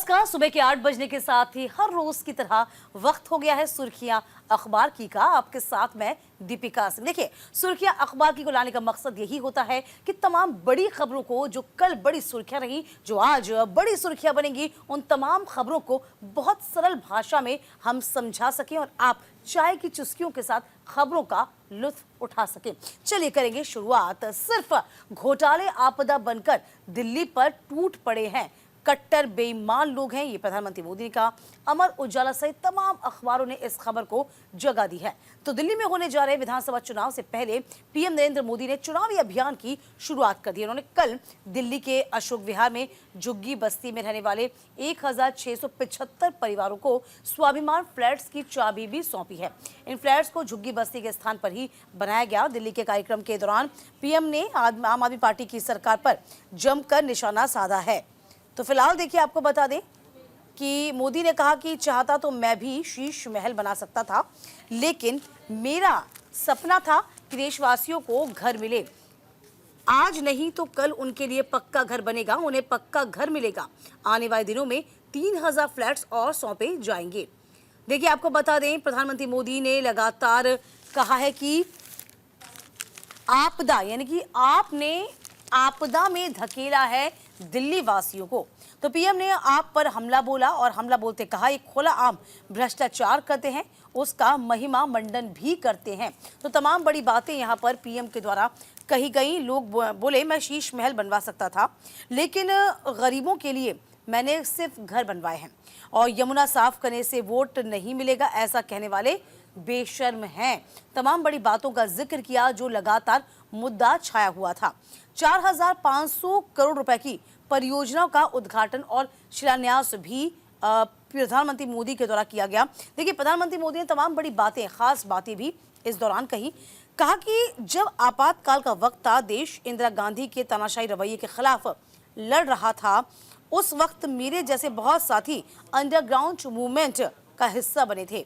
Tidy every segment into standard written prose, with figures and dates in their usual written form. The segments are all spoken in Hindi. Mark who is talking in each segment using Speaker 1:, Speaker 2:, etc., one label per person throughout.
Speaker 1: नमस्कार। सुबह के 8 बजने के साथ ही हर रोज की तरह वक्त हो गया है सुर्खियां अखबार की का। आपके साथ मैं दीपिका सिंह। देखिए, सुर्खियां अखबार की को लाने का मकसद यही होता है कि तमाम बड़ी खबरों को, जो कल बड़ी सुर्खियां रही, जो आज बड़ी सुर्खियां बनेंगी, उन तमाम खबरों को बहुत सरल भाषा में हम समझा सकें और आप चाय की चुस्कियों के साथ खबरों का लुत्फ उठा सकें। चलिए करेंगे शुरुआत। सिर्फ घोटाले आपदा बनकर दिल्ली पर टूट पड़े हैं, कट्टर बेईमान लोग हैं, ये प्रधानमंत्री मोदी ने कहा। अमर उजाला सहित तमाम अखबारों ने इस खबर को जगह दी है। तो दिल्ली में होने जा रहे विधानसभा चुनाव से पहले पीएम नरेंद्र मोदी ने चुनावी अभियान की शुरुआत कर दी। उन्होंने कल दिल्ली के अशोक विहार में झुग्गी बस्ती में रहने वाले 1675 परिवारों को स्वाभिमान फ्लैट्स की चाबी भी सौंपी है। इन फ्लैट्स को झुग्गी बस्ती के स्थान पर ही बनाया गया। दिल्ली के कार्यक्रम के दौरान पीएम ने आम आदमी पार्टी की सरकार पर जमकर निशाना साधा है। तो फिलहाल देखिए, आपको बता दें कि मोदी ने कहा कि चाहता तो मैं भी शीश महल बना सकता था, लेकिन मेरा सपना था कि देशवासियों को घर मिले। आज नहीं तो कल उनके लिए पक्का घर बनेगा, उन्हें पक्का घर मिलेगा। आने वाले दिनों में 3000 फ्लैट्स और सौंपे जाएंगे। देखिए, आपको बता दें, प्रधानमंत्री मोदी ने लगातार कहा है कि आपदा, यानी कि आपने आपदा में धकेला है दिल्ली वासियों को। तो पीएम ने आप पर हमला बोला और हमला बोलते कहा, एक खुला आम भ्रष्टाचार करते हैं, उसका महिमा मंडन भी करते हैं। तो तमाम बड़ी बातें यहाँ पर पीएम के द्वारा कही गई। लोग बोले, मैं शीश महल बनवा सकता था, लेकिन गरीबों के लिए मैंने सिर्फ घर बनवाए हैं, और यमुना साफ करने से वोट नहीं मिलेगा, ऐसा कहने वाले बेशर्म हैं। तमाम बड़ी बातों का जिक्र किया जो लगातार मुद्दा छाया हुआ था। 4500 करोड़ रुपए की परियोजनाओं का उद्घाटन और शिलान्यास भी प्रधानमंत्री मोदी के द्वारा किया गया। देखिए, प्रधानमंत्री मोदी ने तमाम बड़ी बातें, खास बातें भी इस दौरान कही। कहा कि जब आपातकाल का वक्त था, देश इंदिरा गांधी के तानाशाही रवैये के खिलाफ लड़ रहा था, उस वक्त मेरे जैसे बहुत साथी अंडरग्राउंड मूवमेंट का हिस्सा बने थे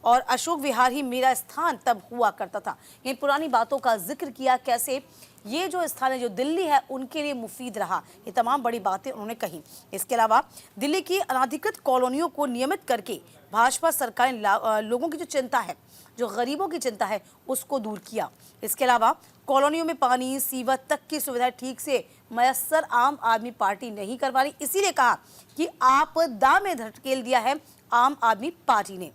Speaker 1: और अशोक विहार ही मेरा स्थान तब हुआ करता था। इन पुरानी बातों का जिक्र किया, कैसे ये जो स्थान है, जो दिल्ली है, उनके लिए मुफीद रहा। ये तमाम बड़ी बातें उन्होंने कही। इसके अलावा दिल्ली की अनाधिकृत कॉलोनियों को नियमित करके भाजपा सरकार ने लोगों की जो चिंता है, जो गरीबों की चिंता है, उसको दूर किया। इसके अलावा कॉलोनियों में पानी, सीवर तक की सुविधाएं ठीक से मयस्सर आम आदमी पार्टी नहीं करवा रही। इसीलिए कहा कि आपदा में धकेल दिया है आम आदमी पार्टी ने।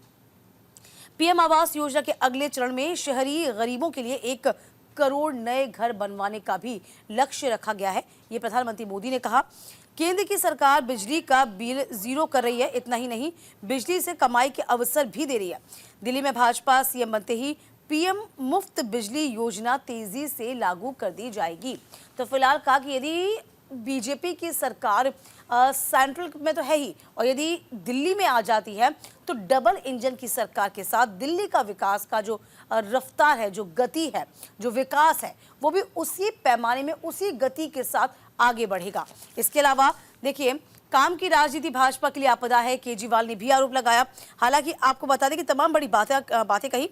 Speaker 1: पीएम आवास योजना के अगले चरण में शहरी गरीबों के लिए 1 करोड़ नए घर बनवाने का भी लक्ष्य रखा गया है। ये प्रधानमंत्री मोदी ने कहा। केंद्र की सरकार बिजली का बिल जीरो कर रही है। इतना ही नहीं, बिजली से कमाई के अवसर भी दे रही है। दिल्ली में भाजपा सीएम बनते ही पीएम मुफ्त बिजली योजना तेजी से लागू कर दी जाएगी। तो फिलहाल कहा कि यदि बीजेपी की सरकार सेंट्रल में तो है ही, और यदि दिल्ली में आ जाती है तो डबल इंजन की सरकार के साथ दिल्ली का विकास का जो रफ्तार है, जो गति है, जो विकास है, वो भी उसी पैमाने में, उसी गति के साथ आगे बढ़ेगा। इसके अलावा देखिए, काम की राजनीति भाजपा के लिए आपदा है, केजरीवाल ने भी आरोप लगाया। हालांकि आपको बता दें कि तमाम बड़ी बातें कही।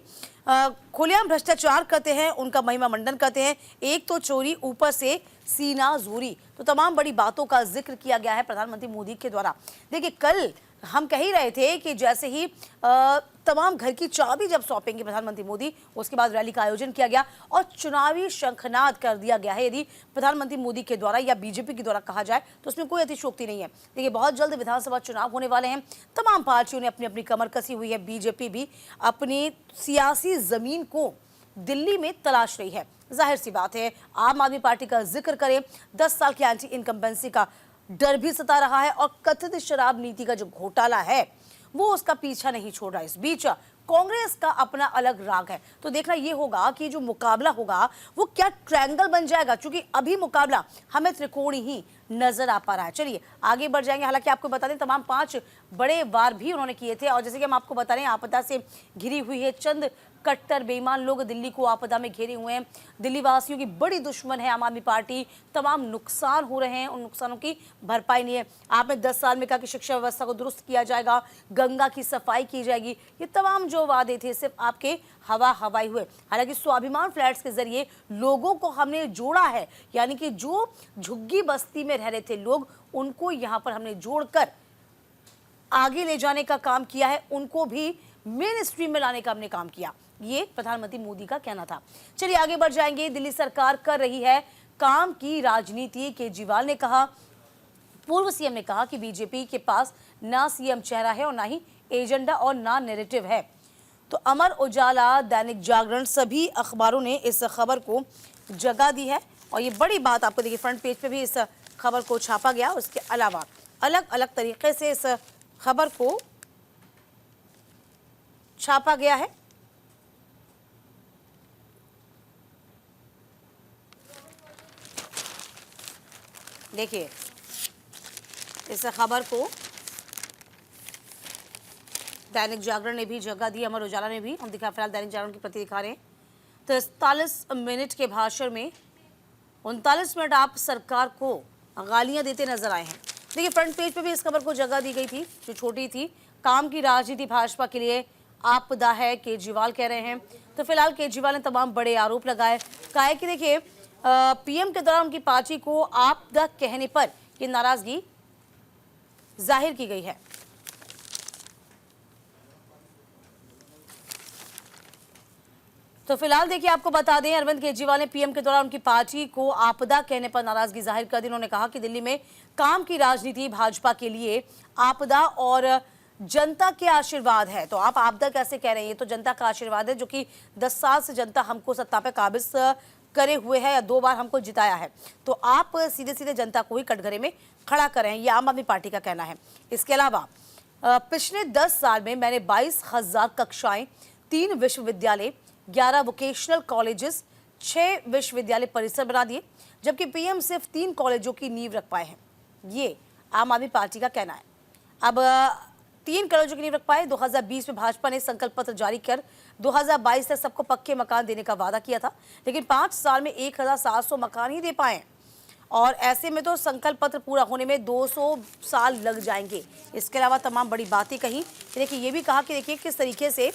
Speaker 1: खुलेआम भ्रष्टाचार करते हैं, उनका महिमा मंडन करते हैं, एक तो चोरी, ऊपर से सीना जोरी। तो तमाम बड़ी बातों का जिक्र किया गया है प्रधानमंत्री मोदी के द्वारा। देखिए, कल हम कह ही रहे थे कि जैसे ही तमाम घर की चाबी जब सौंपेंगे प्रधानमंत्री मोदी, उसके बाद रैली का आयोजन किया गया और चुनावी शंखनाद कर दिया गया है। यदि प्रधानमंत्री मोदी के द्वारा या बीजेपी के द्वारा कहा जाए तो उसमें कोई अतिशयोक्ति नहीं है। देखिए, बहुत जल्द विधानसभा चुनाव होने वाले हैं। तमाम पार्टियों ने अपनी अपनी कमर कसी हुई है। बीजेपी भी अपनी सियासी जमीन को दिल्ली में तलाश रही है। जाहिर सी बात है, आम आदमी पार्टी का जिक्र करें, 10 साल की एंटी इनकम्बेंसी का डर भी सता रहा है और कथित शराब नीति का जो घोटाला है, वो उसका पीछा नहीं छोड़ रहा। इस बीच कांग्रेस का अपना अलग राग है। तो देखना ये होगा कि जो मुकाबला होगा वो क्या ट्रायंगल बन जाएगा, क्योंकि अभी मुकाबला हमें त्रिकोणी ही नजर आ पा रहा है। चलिए आगे बढ़ जाएंगे। हालांकि आपको बता दें, तमाम 5 बड़े वार भी उन्होंने किए थे, और जैसे कि हम आपको बता रहे हैं, आपदा से घिरी हुई है। चंद कट्टर बेईमान लोग दिल्ली को आपदा में घेरे हुए हैं। दिल्ली वासियों की बड़ी दुश्मन है आम आदमी पार्टी। तमाम नुकसान हो रहे हैं, उन नुकसानों की भरपाई नहीं है। आपने 10 साल में कहा कि शिक्षा व्यवस्था को दुरुस्त किया जाएगा, गंगा की सफाई की जाएगी। ये तमाम जो वादे थे सिर्फ आपके हवाई हुए। हालांकि स्वाभिमान फ्लैट्स के जरिए लोगों को हमने जोड़ा है, यानी कि जो झुग्गी बस्ती में रह रहे थे लोग, उनको यहाँ पर हमने जोड़कर आगे ले जाने का काम किया है, उनको भी मेन स्ट्रीम में लाने का हमने काम किया। ये प्रधानमंत्री मोदी का कहना था। चलिए आगे बढ़ जाएंगे। दिल्ली सरकार कर रही है काम की राजनीति, केजरीवाल ने कहा। पूर्व सीएम ने कहा कि बीजेपी के पास ना सीएम चेहरा है और ना ही एजेंडा और ना नैरेटिव है। तो अमर उजाला, दैनिक जागरण, सभी अखबारों ने इस खबर को जगह दी है और ये बड़ी बात आपको देखिए फ्रंट पेज पे भी इस खबर को छापा गया। उसके अलावा अलग अलग तरीके से इस खबर को छापा गया है। देखिए इस खबर को दैनिक जागरण ने भी जगह दी, अमर उजाला ने भी। हम दिखा फिलहाल दैनिक जागरण की प्रति दिखा रहे हैं। तो 43 मिनट के भाषण में 39 मिनट आप सरकार को गालियां देते नजर आए हैं। देखिए फ्रंट पेज पे भी इस खबर को जगह दी गई थी जो छोटी थी। काम की राजनीति भाजपा के लिए आपदा है, केजरीवाल कह रहे हैं। तो फिलहाल केजरीवाल ने तमाम बड़े आरोप लगाए। कहा है कि देखिए पीएम के दौरान उनकी पार्टी को आपदा कहने पर ये नाराजगी जाहिर की गई है। तो फिलहाल देखिए आपको बता दें, अरविंद केजरीवाल ने पीएम के दौरान उनकी पार्टी को आपदा कहने पर नाराजगी जाहिर कर दी। उन्होंने कहा कि दिल्ली में काम की राजनीति भाजपा के लिए आपदा और जनता के आशीर्वाद है। तो आप आपदा कैसे कह रहे हैं? ये तो जनता का आशीर्वाद है जो कि 10 साल से जनता हमको सत्ता पे काबिज करे हुए है या 2 बार हमको जिताया है। तो आप सीधे सीधे जनता को ही कटघरे में खड़ा कर रहे हैं, ये आम आदमी पार्टी का कहना है। इसके अलावा पिछले 10 साल में मैंने 22,000 कक्षाएं, 3 विश्वविद्यालय, 11 वोकेशनल कॉलेजेस, 6 विश्वविद्यालय परिसर बना दिए, जबकि पीएम सिर्फ 3 कॉलेजों की नींव रख पाए हैं। ये आम आदमी पार्टी का कहना है। अब 3 कॉलेजों की नींव रख पाए। 2020 में भाजपा ने संकल्प पत्र जारी कर 2022 तक सबको पक्के मकान देने का वादा किया था, लेकिन 5 साल में 1700 मकान ही दे पाए। और ऐसे में तो संकल्प पत्र पूरा होने में 200 साल लग जाएंगे। इसके अलावा तमाम बड़ी बातें कही। देखिए ये भी कहा कि देखिए किस तरीके से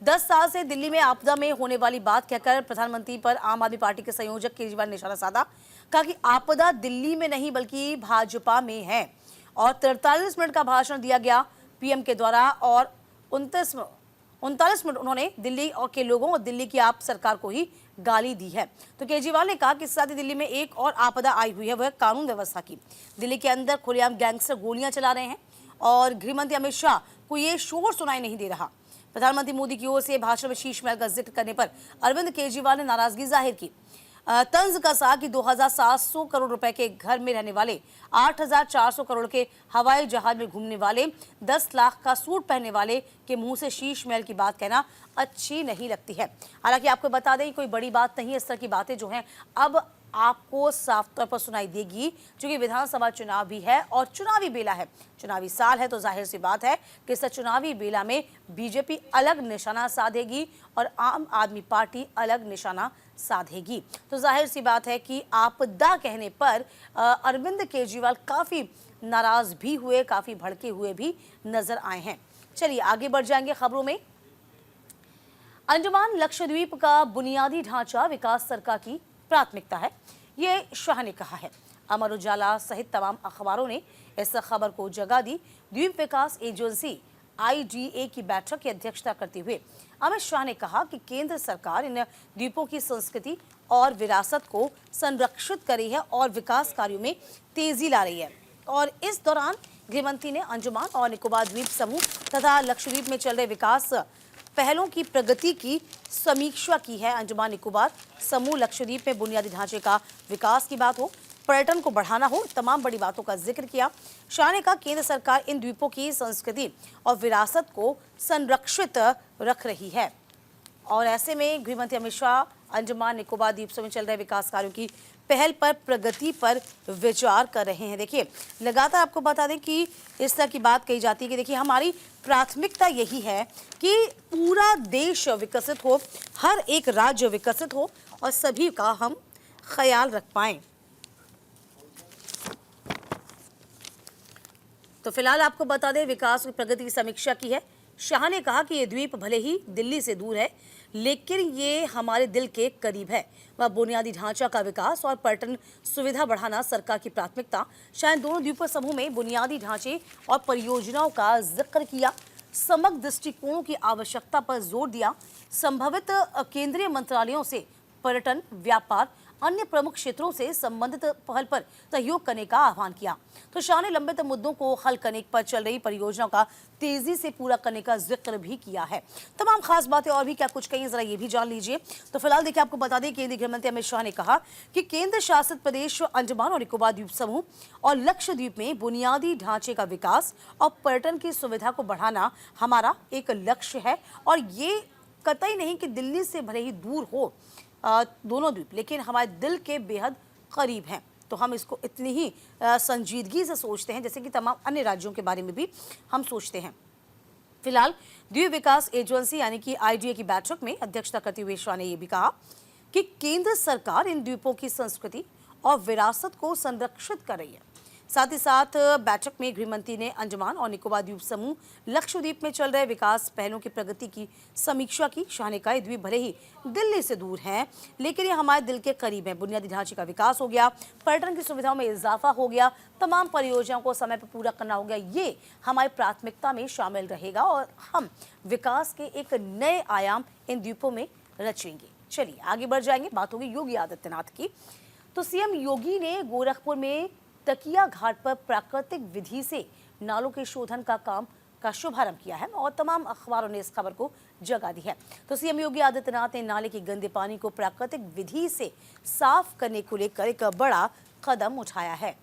Speaker 1: 10 साल से दिल्ली में आपदा में होने वाली बात कहकर प्रधानमंत्री पर आम आदमी पार्टी के संयोजक केजरीवाल ने निशाना साधा। कहा कि आपदा दिल्ली में नहीं बल्कि भाजपा में है। और 43 मिनट का भाषण दिया गया पीएम के द्वारा और 39 मिनट उन्होंने दिल्ली और के लोगों और दिल्ली की आप सरकार को ही गाली दी है। तो केजरीवाल ने कहा कि साथ ही दिल्ली में एक और आपदा आई हुई है, वह कानून व्यवस्था की। दिल्ली के अंदर खुलेआम गैंगस्टर गोलियां चला रहे हैं और गृहमंत्री अमित शाह को ये शोर सुनाई नहीं दे रहा। प्रधानमंत्री मोदी की ओर से भाषण में शीश महल का जिक्र करने पर अरविंद केजरीवाल ने नाराजगी जाहिर की। तंज कसा कि 2700 करोड़ रुपए के घर में रहने वाले, 8400 करोड़ के हवाई जहाज में घूमने वाले, 10 लाख का सूट पहनने वाले के मुंह से शीश महल की बात कहना अच्छी नहीं लगती है। हालांकि आपको बता दें कोई बड़ी बात नहीं है। इस तरह की बातें जो हैं अब आपको साफ तौर पर सुनाई देगी, क्योंकि विधानसभा चुनाव भी है और चुनावी बेला है, चुनावी साल है। तो जाहिर सी बात है कि इस चुनावी बेला में बीजेपी अलग निशाना साधेगी और आम आदमी पार्टी अलग निशाना साधेगी। तो जाहिर सी बात है कि आपदा कहने पर अरविंद केजरीवाल काफी नाराज भी हुए, काफी भड़के हुए भी नजर आए हैं। चलिए आगे बढ़ जाएंगे खबरों में। अंडमान लक्षद्वीप का बुनियादी ढांचा विकास सरकार की प्राथमिकता है, ये शाह ने कहा है। अमर उजाला सहित तमाम अखबारों ने इस खबर को जगह दी। द्वीप विकास एजेंसी IDA की बैठक की अध्यक्षता करते हुए अमित शाह ने कहा कि केंद्र सरकार इन द्वीपों की संस्कृति और विरासत को संरक्षित कर रही है और विकास कार्यों में तेजी ला रही है। और इस दौरान गृहमंत्री ने अंडमान और निकोबार द्वीप समूह तथा लक्षद्वीप में चल रहे विकास पहलों की प्रगति की समीक्षा की है। अंडमान निकोबार समूह लक्षद्वीप में बुनियादी ढांचे का विकास की बात हो, पर्यटन को बढ़ाना हो, तमाम बड़ी बातों का जिक्र किया। शाह ने कहा केंद्र सरकार इन द्वीपों की संस्कृति और विरासत को संरक्षित रख रही है। और ऐसे में गृहमंत्री अमित शाह अंडमान निकोबार द्वीप समूह में चल रहे विकास कार्यों की पहल पर प्रगति पर विचार कर रहे हैं। देखिए लगातार आपको बता दें कि इस तरह की बात कही जाती है कि देखिए हमारी प्राथमिकता यही है कि पूरा देश विकसित हो, हर एक राज्य विकसित हो और सभी का हम ख्याल रख पाएं। तो फिलहाल आपको बता दें विकास की प्रगति की समीक्षा की है। शाह ने कहा कि ये द्वीप भले ही दिल्ली से दूर है, लेकिन ये हमारे दिल के करीब है। वह बुनियादी ढांचा का विकास और पर्यटन सुविधा बढ़ाना सरकार की प्राथमिकता। शायद दोनों द्वीप समूह में बुनियादी ढांचे और परियोजनाओं का जिक्र किया, समग्र दृष्टिकोणों की आवश्यकता पर जोर दिया, संभावित केंद्रीय मंत्रालयों से पर्यटन, व्यापार, अन्य प्रमुख क्षेत्रों से संबंधित पहल पर सहयोग करने का आह्वान किया। तो शाह ने लंबित मुद्दों को हल करने पर चल रही परियोजनाओं का तेजी से पूरा करने का जिक्र भी किया है। तमाम खास बातें और भी क्या कुछ कही, जरा ये भी जान लीजिए। तो फिलहाल देखिए, आपको बता दें, केंद्रीय गृह मंत्री अमित शाह ने कहा कि केंद्र शासित प्रदेश अंडमान और निकोबार द्वीप समूह और लक्षद्वीप में बुनियादी ढांचे का विकास और पर्यटन की सुविधा को बढ़ाना हमारा एक लक्ष्य है। और ये कतई नहीं कि दिल्ली से भले ही दूर हो दोनों द्वीप, लेकिन हमारे दिल के बेहद करीब हैं। तो हम इसको इतनी ही संजीदगी से सोचते हैं जैसे कि तमाम अन्य राज्यों के बारे में भी हम सोचते हैं। फिलहाल द्वीप विकास एजेंसी यानी कि आईडीए की बैठक में अध्यक्षता करते हुए शाह ने यह भी कहा कि केंद्र सरकार इन द्वीपों की संस्कृति और विरासत को संरक्षित कर रही है। साथ ही साथ बैठक में गृह मंत्री ने अंडमान और निकोबार द्वीप समूह लक्षद्वीप में चल रहे विकास पहलों की प्रगति की समीक्षा की। शाह ने कहा, द्वीप भले ही दिल्ली से दूर हैं, लेकिन ये हमारे दिल के करीब है। बुनियादी ढांचे का विकास हो गया, पर्यटन की सुविधाओं में इजाफा हो गया, तमाम परियोजनाओं को समय पर पूरा करना हो गया। ये हमारी प्राथमिकता में शामिल रहेगा और हम विकास के एक नए आयाम इन द्वीपों में रचेंगे। चलिए आगे बढ़ जाएंगे, बात होगी योगी आदित्यनाथ की। तो सीएम योगी ने गोरखपुर में तकिया घाट पर प्राकृतिक विधि से नालों के शोधन का काम का शुभारंभ किया है और तमाम अखबारों ने इस खबर को जगह दी है। तो सीएम योगी आदित्यनाथ ने नाले के गंदे पानी को प्राकृतिक विधि से साफ करने को लेकर एक बड़ा कदम उठाया है।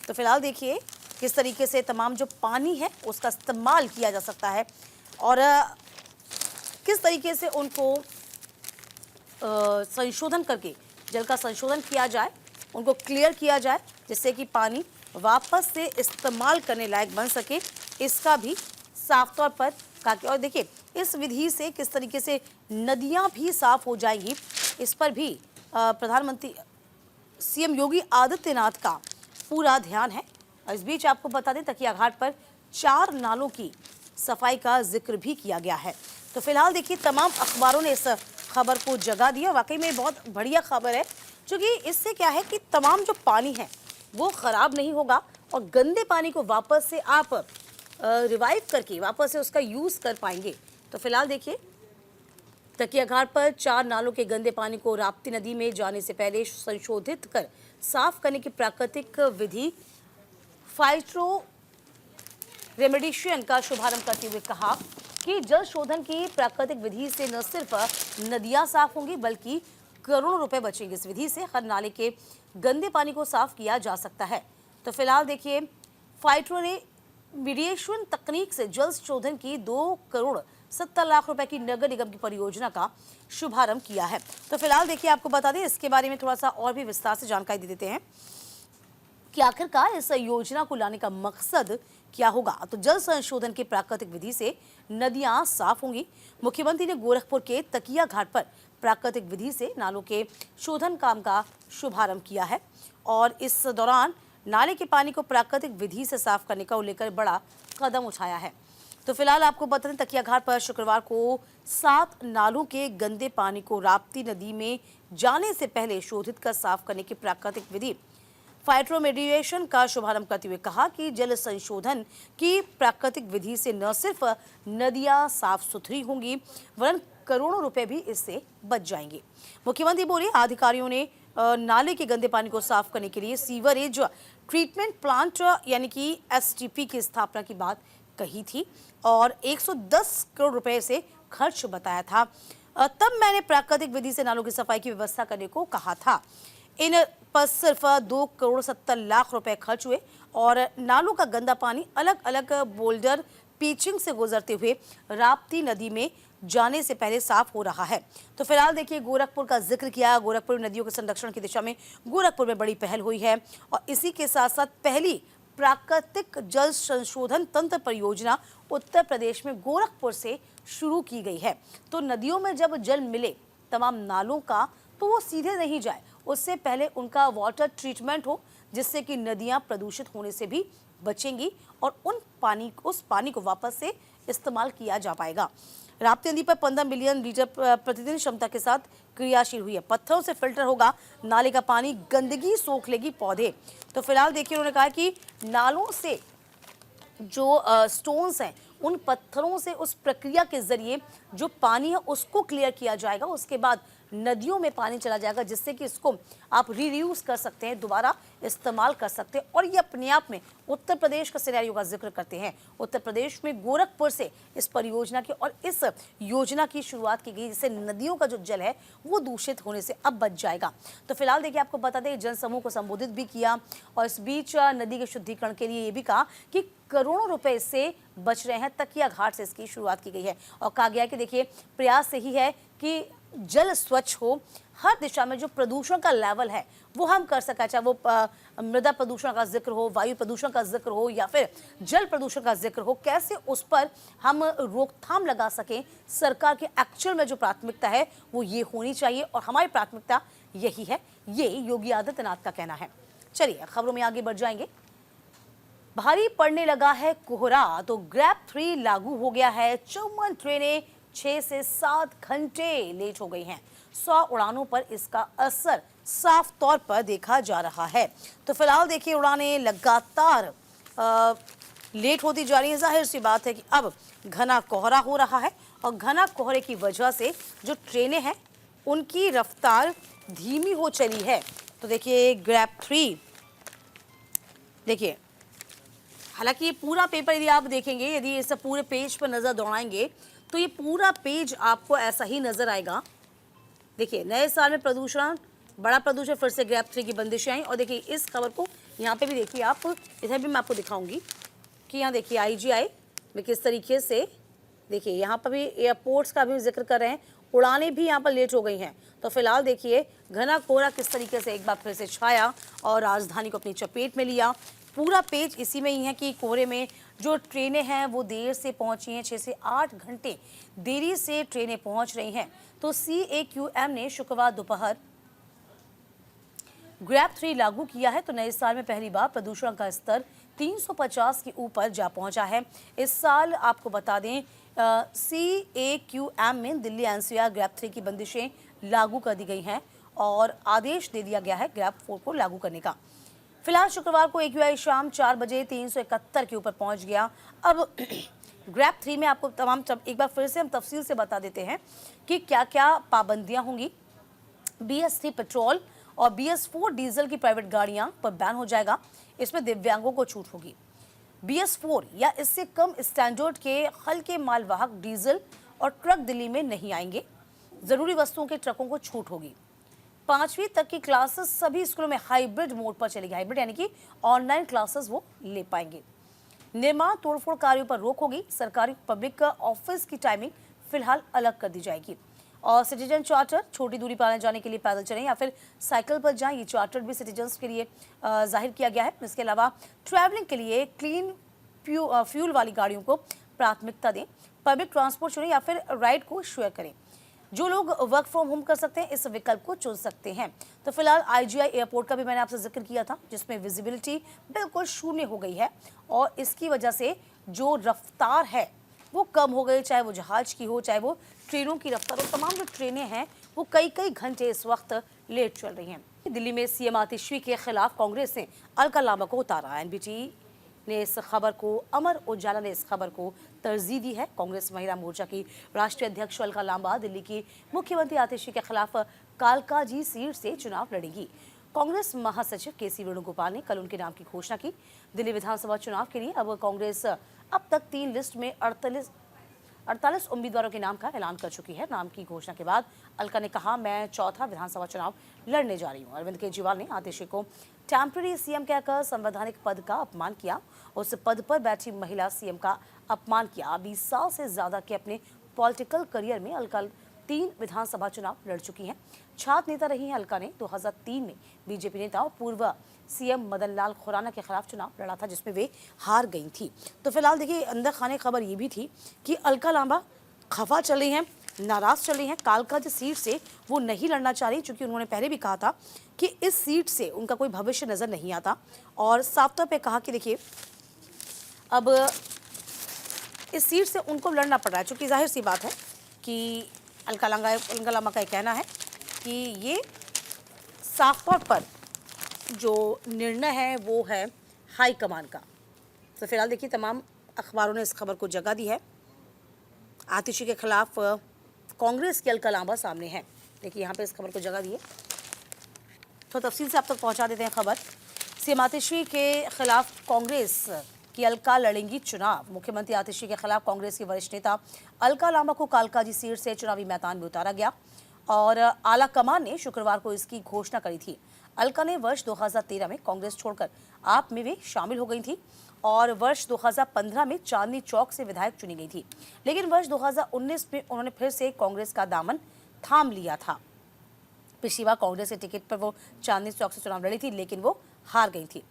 Speaker 1: तो फिलहाल देखिए किस तरीके से तमाम जो पानी है उसका इस्तेमाल किया जा सकता है और किस तरीके से उनको संशोधन करके जल का संशोधन किया जाए, उनको क्लियर किया जाए, जिससे कि पानी वापस से इस्तेमाल करने लायक बन सके। इसका भी साफ तौर पर कहा। और देखिए इस विधि से किस तरीके से नदियां भी साफ हो जाएंगी, इस पर भी प्रधानमंत्री सीएम योगी आदित्यनाथ का पूरा ध्यान है। इस बीच आपको बता दें, तकिया घाट पर 4 नालों की सफाई का जिक्र भी किया गया है। तो फिलहाल देखिए तमाम अखबारों ने इस खबर को जगह दिया। वाकई में बहुत बढ़िया खबर है, क्योंकि इससे क्या है कि तमाम जो पानी है वो खराब नहीं होगा और गंदे पानी को वापस से आप रिवाइव करके वापस से उसका यूज कर पाएंगे। तो फिलहाल देखिए तकिया घाट पर 4 नालों के गंदे पानी को राप्ती नदी में जाने से पहले संशोधित कर साफ करने की प्राकृतिक विधि फाइट्रो रेमेडिशियन का शुभारंभ करते हुए कहा कि जल शोधन की प्राकृतिक विधि से न सिर्फ नदियां साफ होंगी बल्कि करोड़ों रुपए बचेंगे। इस विधि से हर नाले के गंदे पानी को साफ किया जा सकता है। तो फिलहाल देखिए फाइट्रो ने मीडिएशन तकनीक से जल शोधन की 2 करोड़ 70 लाख रुपए की नगर निगम की परियोजना का शुभारंभ किया है। तो फिलहाल देखिए आपको बता दें, इसके बारे में थोड़ा सा और भी विस्तार से जानकारी दे देते हैं कि आखिरकार इस योजना को लाने का मकसद क्या होगा। तो जल संशोधन की प्राकृतिक विधि से नदियां साफ होंगी। मुख्यमंत्री ने गोरखपुर के तकिया घाट पर प्राकृतिक विधि से नालों के शोधन काम का शुभारंभ किया है और इस दौरान नाले के पानी को प्राकृतिक विधि से साफ करने का लेकर बड़ा कदम उठाया है। तो फिलहाल आपको बता दें, तकिया घाट पर शुक्रवार को 7 नालों के गंदे पानी को राप्ती नदी में जाने से पहले शोधित कर साफ करने की प्राकृतिक विधि फाइट्रोमेडिएशन का शुभारंभ करते हुए कहा कि जल संशोधन की प्राकृतिक विधि से न सिर्फ नदियां साफ सुथरी होंगी वरन करोड़ों रुपए भी इससे बच जाएंगे। मुख्यमंत्री बोले, अधिकारियों ने नाले के गंदे पानी को साफ करने के लिए सीवरेज ट्रीटमेंट प्लांट यानी कि एसटीपी की स्थापना की बात कही थी और 110 करोड़ रुपए से खर्च बताया था। तब मैंने प्राकृतिक विधि से नालों की सफाई की व्यवस्था करने को कहा था। इन पर सिर्फ 2 करोड़ 70 लाख रुपए खर्च हुए और नालों का गंदा पानी अलग अलग बोल्डर पिचिंग से गुजरते हुए राप्ती नदी में जाने से पहले साफ हो रहा है। तो फिलहाल देखिए गोरखपुर का जिक्र किया। गोरखपुर नदियों के संरक्षण की दिशा में गोरखपुर में बड़ी पहल हुई है और इसी के साथ साथ पहली प्राकृतिक जल संशोधन तंत्र परियोजना उत्तर प्रदेश में गोरखपुर से शुरू की गई है। तो नदियों में जब जल मिले तमाम नालों का, तो वो सीधे नहीं जाए, उससे पहले उनका वाटर ट्रीटमेंट हो, जिससे कि नदियां प्रदूषित होने से भी बचेंगी और उस पानी को वापस से इस्तेमाल किया जा पाएगा। राप्ती नदी पर 15 मिलियन लीटर प्रतिदिन क्षमता के साथ क्रियाशील हुई है। पत्थरों से फिल्टर होगा नाले का पानी, गंदगी सोख लेगी पौधे। तो फिलहाल देखिए उन्होंने कहा कि नालों से जो स्टोन्स हैं, उन पत्थरों से उस प्रक्रिया के जरिए जो पानी है उसको क्लियर किया जाएगा। उसके बाद नदियों में पानी चला जाएगा, जिससे कि इसको आप रीयूज कर सकते हैं, दोबारा इस्तेमाल कर सकते हैं। और ये अपने आप में उत्तर प्रदेश का सिनेरियो का जिक्र करते हैं। उत्तर प्रदेश में गोरखपुर से इस परियोजना की और इस योजना की शुरुआत की गई, जिससे नदियों का जो जल है वो दूषित होने से अब बच जाएगा। तो फिलहाल देखिए आपको बता दें, जन समूह को संबोधित भी किया और इस बीच नदी के शुद्धिकरण के लिए ये भी कहा कि करोड़ों रुपए से बच रहे हैं। तकिया घाट से इसकी शुरुआत की गई है और कहा गया कि देखिए प्रयास यही है कि जल स्वच्छ हो, हर दिशा में जो प्रदूषण का लेवल है वो हम कर सकें, चाहे वो मृदा प्रदूषण का जिक्र हो, वायु प्रदूषण का जिक्र हो या फिर जल प्रदूषण का जिक्र हो, कैसे उस पर हम रोकथाम लगा सकें। सरकार की एक्चुअल में जो प्राथमिकता है वो ये होनी चाहिए और हमारी प्राथमिकता यही है, ये योगी आदित्यनाथ का कहना है। चलिए खबरों में आगे बढ़ जाएंगे। भारी पड़ने लगा है कोहरा तो ग्रैब 3 लागू हो गया है। 54 ट्रेनें 6 से 7 घंटे लेट हो गई हैं। 100 उड़ानों पर इसका असर साफ तौर पर देखा जा रहा है। तो फिलहाल देखिए उड़ानें लगातार लेट होती जा रही है। जाहिर सी बात है कि अब घना कोहरा हो रहा है और घना कोहरे की वजह से जो ट्रेनें हैं उनकी रफ्तार धीमी हो चली है। तो देखिए ग्रैब 3, देखिए हालांकि ये पूरा पेपर यदि आप देखेंगे, यदि इस पूरे पेज पर नज़र दौड़ाएंगे तो ये पूरा पेज आपको ऐसा ही नजर आएगा। देखिए नए साल में प्रदूषण, बड़ा प्रदूषण, फिर से ग्रैब 3 की बंदिशें आई। और देखिए इस खबर को यहाँ पे भी देखिए आप, इधर भी मैं आपको दिखाऊंगी कि यहाँ देखिए IGI में किस तरीके से, देखिए यहाँ पर भी एयरपोर्ट्स का भी जिक्र कर रहे हैं, उड़ानें भी यहाँ पर लेट हो गई हैं। तो फिलहाल देखिए घना कोहरा किस तरीके से एक बार फिर से छाया और राजधानी को अपनी चपेट में लिया। पूरा पेज इसी में ही है कि कोहरे में जो ट्रेनें हैं वो देर से पहुंची हैं। 6 से 8 घंटे देरी से ट्रेनें पहुंच रही हैं। तो CAQM ने शुक्रवार दोपहर ग्रैब 3 लागू किया है। तो नए साल में पहली बार प्रदूषण का स्तर 350 के ऊपर जा पहुंचा है। इस साल आपको बता दें CAQM में दिल्ली NCR ग्रैब 3 की बंदिशें लागू कर दी गई हैं और आदेश दे दिया गया है ग्रैब 4 को लागू करने का। फिलहाल शुक्रवार को AQI शाम 4 बजे 371 के ऊपर पहुंच गया। अब ग्रैब 3 में आपको तमाम एक बार फिर से हम तफसील से बता देते हैं कि क्या क्या पाबंदियां होंगी। BS3 पेट्रोल और BS4 डीजल की प्राइवेट गाड़ियां पर बैन हो जाएगा। इसमें दिव्यांगों को छूट होगी। BS4 या इससे कम स्टैंडर्ड के हल्के मालवाहक डीजल और ट्रक दिल्ली में नहीं आएंगे। जरूरी वस्तुओं के ट्रकों को छूट होगी। 5वीं तक की क्लासेस सभी स्कूलों में हाइब्रिड मोड पर चलेगी। हाइब्रिड यानी कि ऑनलाइन क्लासेस वो ले पाएंगे। निर्माण तोड़फोड़ कार्यों पर रोक होगी। सरकारी पब्लिक ऑफिस की टाइमिंग फिलहाल अलग कर दी जाएगी। और सिटीजन चार्टर, छोटी दूरी पर आने जाने के लिए पैदल चलें या फिर साइकिल पर जाएं, ये चार्टर भी सिटीजन्स के लिए जाहिर किया गया है। इसके अलावा ट्रैवलिंग के लिए क्लीन फ्यूल वाली गाड़ियों को प्राथमिकता दें। पब्लिक ट्रांसपोर्ट चुनें या फिर राइड को शेयर करें। जो लोग वर्क फ्रॉम होम कर सकते हैं इस विकल्प को चुन सकते हैं। तो फिलहाल IGI एयरपोर्ट का भी मैंने आपसे जिक्र किया था, जिसमें विजिबिलिटी बिल्कुल शून्य हो गई है और इसकी वजह से जो रफ्तार है वो कम हो गई, चाहे वो जहाज की हो, चाहे वो ट्रेनों की रफ्तार हो। तमाम जो ट्रेनें हैं वो कई कई घंटे इस वक्त लेट चल रही हैं। दिल्ली में CM आतिशी के खिलाफ कांग्रेस ने अलका लांबा को उतारा। NBT ने इस खबर को, अमर उजाला ने इस खबर को तरजीह दी है। कांग्रेस महिला मोर्चा की राष्ट्रीय अध्यक्ष अलका लांबा दिल्ली की मुख्यमंत्री आतिशी के खिलाफ कालकाजी सीट से चुनाव लड़ेगी। कांग्रेस महासचिव KC वेणुगोपाल ने कल उनके नाम की घोषणा की। दिल्ली विधानसभा चुनाव के लिए अब कांग्रेस अब तक 3 लिस्ट में 48 उम्मीदवारों के नाम का ऐलान कर चुकी है। नाम की घोषणा के बाद अलका ने कहा, मैं चौथा विधानसभा चुनाव लड़ने जा रही हूँ। अरविंद केजरीवाल ने आतिशी को टेम्पररी CM कहकर संवैधानिक पद का अपमान किया। उस पद पर बैठी महिला CM का अपमान किया। 20 साल से ज्यादा के अपने पॉलिटिकल करियर में अलका 3 विधानसभा चुनाव लड़ चुकी हैं। छात्र नेता रही हैं अलका ने 2003 में बीजेपी नेता और पूर्व CM मदन लाल खुराना के खिलाफ चुनाव लड़ा था, जिसमें वे हार गई थी। तो फिलहाल देखिए अंदर खाने खबर ये भी थी कि अलका लांबा खफा चल रही हैं, नाराज चल रही हैं। कालकाजी सीट से वो नहीं लड़ना चाह रही, क्योंकि उन्होंने पहले भी कहा था कि इस सीट से उनका कोई भविष्य नजर नहीं आता और साफ तौर पे कहा कि देखिए अब इस सीट से उनको लड़ना पड़ रहा है, चूंकि जाहिर सी बात है कि अलका लांबा का कहना है कि ये साफ तौर पर जो निर्णय है वो है हाई कमान का। तो फिलहाल देखिए तमाम अखबारों ने इस खबर को जगह दी है। आतिशी के खिलाफ कांग्रेस की अलका लांबा सामने है। देखिए यहाँ पे इस खबर को जगह दी है, तो तफसील से आप तक पहुँचा देते हैं खबर। सीएम आतिशी के खिलाफ कांग्रेस की अलका लड़ेंगी चुनाव। मुख्यमंत्री आतिशी के खिलाफ कांग्रेस की वरिष्ठ नेता अलका लांबा को कालकाजी सीट से चुनावी मैदान में उतारा गया और आला कमान ने शुक्रवार को इसकी घोषणा करी थी। अलका ने वर्ष 2013 में कांग्रेस छोड़कर आप में वे शामिल हो गई थी और वर्ष 2015 में चांदनी चौक से विधायक चुनी गई थी, लेकिन वर्ष 2019 में उन्होंने फिर से कांग्रेस का दामन थाम लिया था। पिछली बार कांग्रेस के टिकट पर वो चांदनी चौक से चुनाव लड़ी थी, लेकिन वो हार गई थी।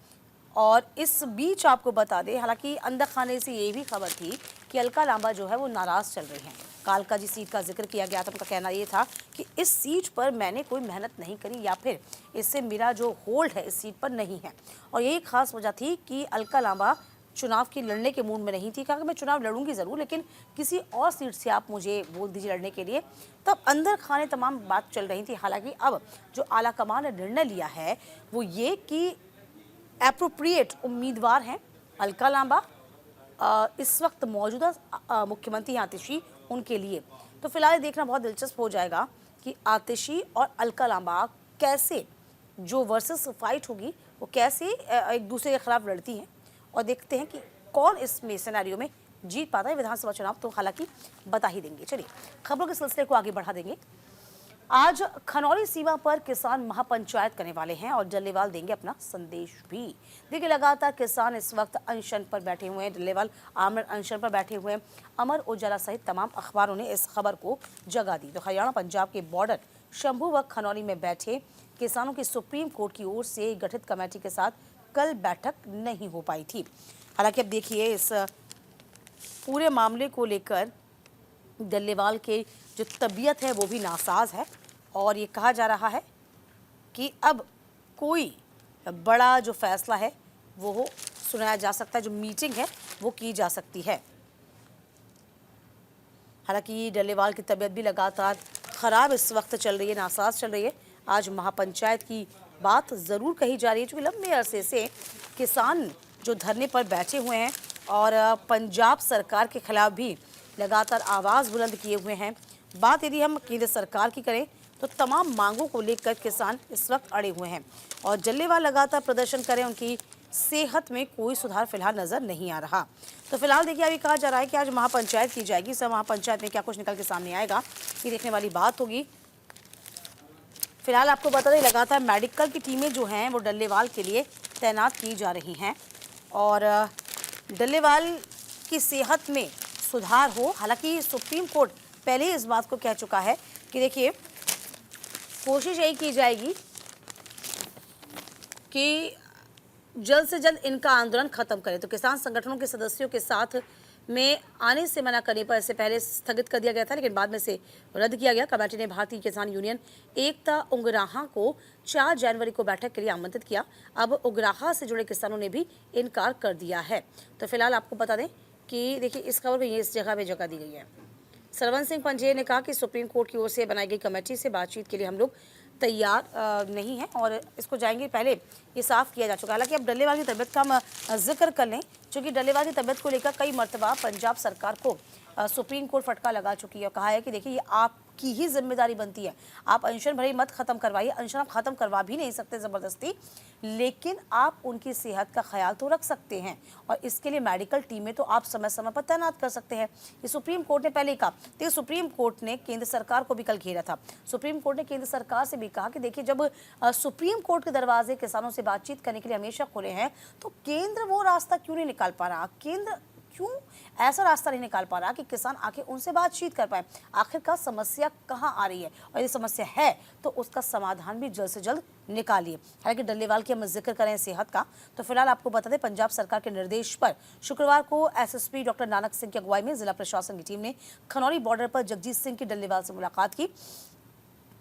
Speaker 1: और इस बीच आपको बता दें, हालांकि अंदर खाने से ये भी खबर थी कि अलका लांबा जो है वो नाराज चल रही हैं। कालकाजी सीट का जिक्र किया गया था। उनका कहना ये था कि इस सीट पर मैंने कोई मेहनत नहीं करी या फिर इससे मेरा जो होल्ड है इस सीट पर नहीं है, और यही खास वजह थी कि अलका लांबा चुनाव की लड़ने के मूड में नहीं थी। कहा कि मैं चुनाव लड़ूंगी ज़रूर, लेकिन किसी और सीट से आप मुझे बोल दीजिए लड़ने के लिए। तब अंदर खाने तमाम बात चल रही थी। हालांकि अब जो आला कमान ने निर्णय लिया है वो ये कि एप्रोप्रिएट उम्मीदवार हैं अलका लांबा, इस वक्त मौजूदा मुख्यमंत्री आतिशी उनके लिए। तो फिलहाल देखना बहुत दिलचस्प हो जाएगा कि आतिशी और अलका लांबा कैसे जो वर्सेस फाइट होगी वो कैसे एक दूसरे के खिलाफ लड़ती हैं, और देखते हैं कि कौन इसमें सिनेरियो में जीत पाता है। विधानसभा चुनाव तो हालांकि बता ही देंगे। चलिए खबरों के सिलसिले को आगे बढ़ा देंगे। आज खनौरी सीमा पर किसान महापंचायत करने वाले हैं और डल्लेवाल देंगे अपना संदेश भी। देखिए लगातार किसान इस वक्त अनशन पर बैठे हुए हैं। डल्लेवाल आमरण अनशन पर बैठे हुए हैं। अमर उजाला सहित तमाम अखबारों ने इस खबर को जगह दी। तो हरियाणा पंजाब के बॉर्डर शंभू व खनौरी में बैठे किसानों की सुप्रीम कोर्ट की ओर से गठित कमेटी के साथ कल बैठक नहीं हो पाई थी। हालांकि अब देखिए इस पूरे मामले को लेकर डल्लेवाल के जो तबीयत है वो भी नासाज है, और ये कहा जा रहा है कि अब कोई बड़ा जो फैसला है वो सुनाया जा सकता है, जो मीटिंग है वो की जा सकती है। हालांकि डल्लेवाल की तबीयत भी लगातार ख़राब इस वक्त चल रही है, नासाज चल रही है। आज महापंचायत की बात ज़रूर कही जा रही है, क्योंकि लंबे अरसे से किसान जो धरने पर बैठे हुए हैं और पंजाब सरकार के खिलाफ भी लगातार आवाज़ बुलंद किए हुए हैं। बात यदि हम केंद्र सरकार की करें तो तमाम मांगों को लेकर किसान इस वक्त अड़े हुए हैं और डल्लेवाल लगातार प्रदर्शन करें, उनकी सेहत में कोई सुधार फिलहाल नजर नहीं आ रहा। तो फिलहाल देखिए अभी कहा जा रहा है कि आज महापंचायत की जाएगी। इस महापंचायत में क्या कुछ निकल के सामने आएगा ये देखने वाली बात होगी। फिलहाल आपको बता दें लगातार मेडिकल की टीमें जो हैं वो डल्लेवाल के लिए तैनात की जा रही हैं और डल्लेवाल की सेहत में सुधार हो। हालांकि सुप्रीम कोर्ट पहले इस बात को कह चुका है कि देखिए कोशिश यही की जाएगी कि जल्द से जल्द इनका आंदोलन खत्म करें। तो किसान संगठनों के सदस्यों के साथ में आने से मना करने पर इससे पहले स्थगित कर दिया गया था, लेकिन बाद में से रद्द किया गया। कमेटी ने भारतीय किसान यूनियन एकता उंगराहा को 4 जनवरी को बैठक के लिए आमंत्रित किया। अब उंगराहा से जुड़े किसानों ने भी इनकार कर दिया है। तो फिलहाल आपको बता दें कि देखिए इस खबर को ये इस जगह पे जगह दी गई है। सरवन सिंह पंजे ने कहा कि सुप्रीम कोर्ट की ओर से बनाई गई कमेटी से बातचीत के लिए हम लोग तैयार नहीं हैं और इसको जाएंगे, पहले ये साफ किया जा चुका है। हालांकि अब डल्लेवाल की तबीयत का हम जिक्र कर लें, क्योंकि डल्लेवाल की तबीयत को लेकर कई मरतबा पंजाब सरकार को सुप्रीम कोर्ट फटका लगा चुकी है और कहा है कि देखिए ये आपकी ही जिम्मेदारी बनती है, आप अनशन भले मत खत्म करवाइए, अनशन आप खत्म करवा भी नहीं सकते ज़बरदस्ती, लेकिन आप उनकी सेहत का ख्याल तो रख सकते हैं और इसके लिए मेडिकल टीमें तो आप समय समय पर तैनात कर सकते हैं। ये सुप्रीम कोर्ट ने पहले ही कहा। तो सुप्रीम कोर्ट ने केंद्र सरकार को भी कल घेरा था। सुप्रीम कोर्ट ने केंद्र सरकार से भी कहा कि देखिए जब सुप्रीम कोर्ट के दरवाजे किसानों से बातचीत करने के लिए हमेशा खुले हैं, तो केंद्र वो रास्ता क्यों नहीं निकाल पा रहा, केंद्र क्यों ऐसा रास्ता नहीं निकाल पा रहा कि किसान आके उनसे बातचीत कर पाए, आखिरकार समस्या कहाँ आ रही है और यदि समस्या है तो उसका समाधान भी जल्द से जल्द निकालिए। हालांकि डल्लेवाल की हम जिक्र करें सेहत का, तो फिलहाल आपको बता दें पंजाब सरकार के निर्देश पर शुक्रवार को एसएसपी डॉक्टर नानक सिंह की अगुवाई में जिला प्रशासन की टीम ने खनौरी बॉर्डर पर जगजीत सिंह की डल्लेवाल से मुलाकात की।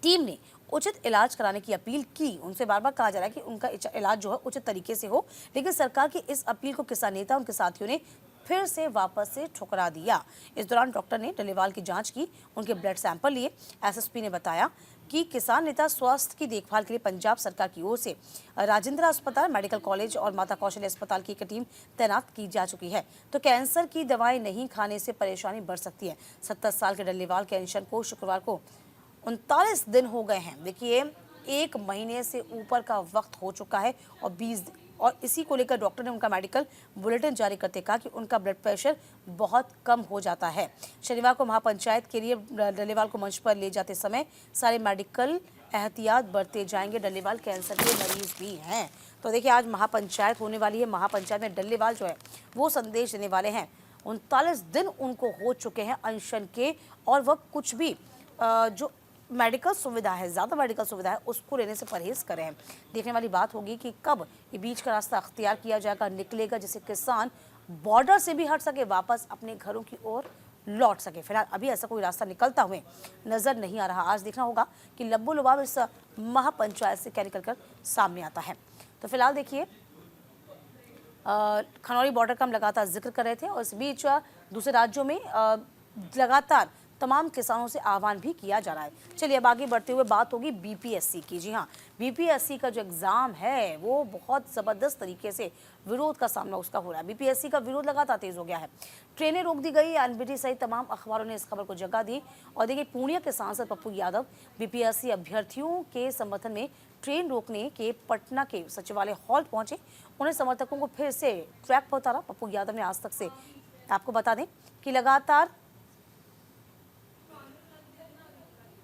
Speaker 1: टीम ने उचित इलाज कराने की अपील की। उनसे बार बार कहा जा रहा है कि उनका इलाज जो है उचित तरीके से हो, लेकिन सरकार की इस अपील को किसान नेता उनके साथियों ने फिर से वापस से ठुकरा दिया। इस दौरान डॉक्टर ने डल्लेवाल की जांच की, उनके ब्लड सैंपल लिए। एसएसपी ने बताया कि किसान नेता स्वास्थ्य की देखभाल के लिए पंजाब सरकार की ओर से राजेंद्र अस्पताल, मेडिकल कॉलेज और माता कौशल्या अस्पताल की एक टीम तैनात की जा चुकी है। तो कैंसर की दवाएं नहीं खाने से परेशानी बढ़ सकती है। 70 साल के डल्लेवाल के अनशन को शुक्रवार को 39 दिन हो गए हैं। देखिए, 1 महीने से ऊपर का वक्त हो चुका है और इसी को लेकर डॉक्टर ने उनका मेडिकल बुलेटिन जारी करते कहा कि उनका ब्लड प्रेशर बहुत कम हो जाता है। शनिवार को महापंचायत के लिए डल्लेवाल को मंच पर ले जाते समय सारे मेडिकल एहतियात बरते जाएंगे। डल्लेवाल कैंसर के मरीज भी हैं। तो देखिए, आज महापंचायत होने वाली है। महापंचायत में डल्लेवाल जो है वो संदेश देने वाले हैं। 39 दिन उनको हो चुके हैं अनशन के, और वह कुछ भी जो मेडिकल सुविधा है, ज़्यादा मेडिकल सुविधा है, उसको लेने से परहेज करें। देखने वाली बात होगी कि कब ये बीच का रास्ता अख्तियार किया जाएगा, निकलेगा, जिससे किसान बॉर्डर से भी हट सके, वापस अपने घरों की ओर लौट सके। फिलहाल अभी ऐसा कोई रास्ता निकलता हुए नजर नहीं आ रहा। आज देखना होगा कि लब्बो लुबाब इस महापंचायत से क्या निकल कर सामने आता है। तो फिलहाल देखिए, खनौरी बॉर्डर का हम लगातार जिक्र कर रहे थे, और इस बीच दूसरे राज्यों में लगातार तमाम किसानों से आह्वान भी किया जा रहा है। चलिए अब आगे बढ़ते हुए बात होगी बीपीएससी की। जी हाँ, बीपीएससी का जो एग्ज़ाम है वो बहुत ज़बरदस्त तरीके से विरोध का सामना उसका हो रहा है। बीपीएससी का विरोध लगातार तेज़ हो गया है। ट्रेनें रोक दी गई। एनबीटी सहित तमाम अखबारों ने इस खबर को जगह दी। और देखिए, पूर्णिया के सांसद पप्पू यादव बीपीएससी अभ्यर्थियों के समर्थन में ट्रेन रोकने के पटना के सचिवालय हॉल पहुंचे। उन्हें समर्थकों को फिर से ट्रैक पर उतारा। पप्पू यादव ने आज तक से, आपको बता दें कि लगातार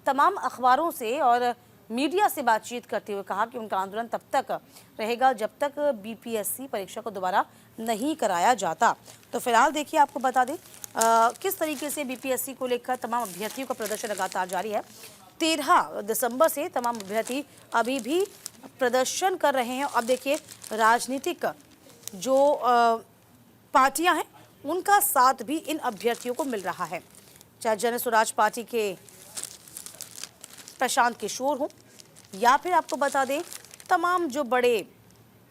Speaker 1: तमाम अखबारों से और मीडिया से बातचीत करते हुए कहा कि उनका आंदोलन तब तक रहेगा जब तक बीपीएससी परीक्षा को दोबारा नहीं कराया जाता। तो फिलहाल देखिए, आपको बता दें किस तरीके से बीपीएससी को लेकर तमाम अभ्यर्थियों का प्रदर्शन लगातार जारी है। 13 दिसंबर से तमाम अभ्यर्थी अभी भी प्रदर्शन कर रहे हैं। अब देखिए, राजनीतिक जो पार्टियां हैं उनका साथ भी इन अभ्यर्थियों को मिल रहा है, चाहे जन स्वराज पार्टी के प्रशांत किशोर हों या फिर आपको बता दें तमाम जो बड़े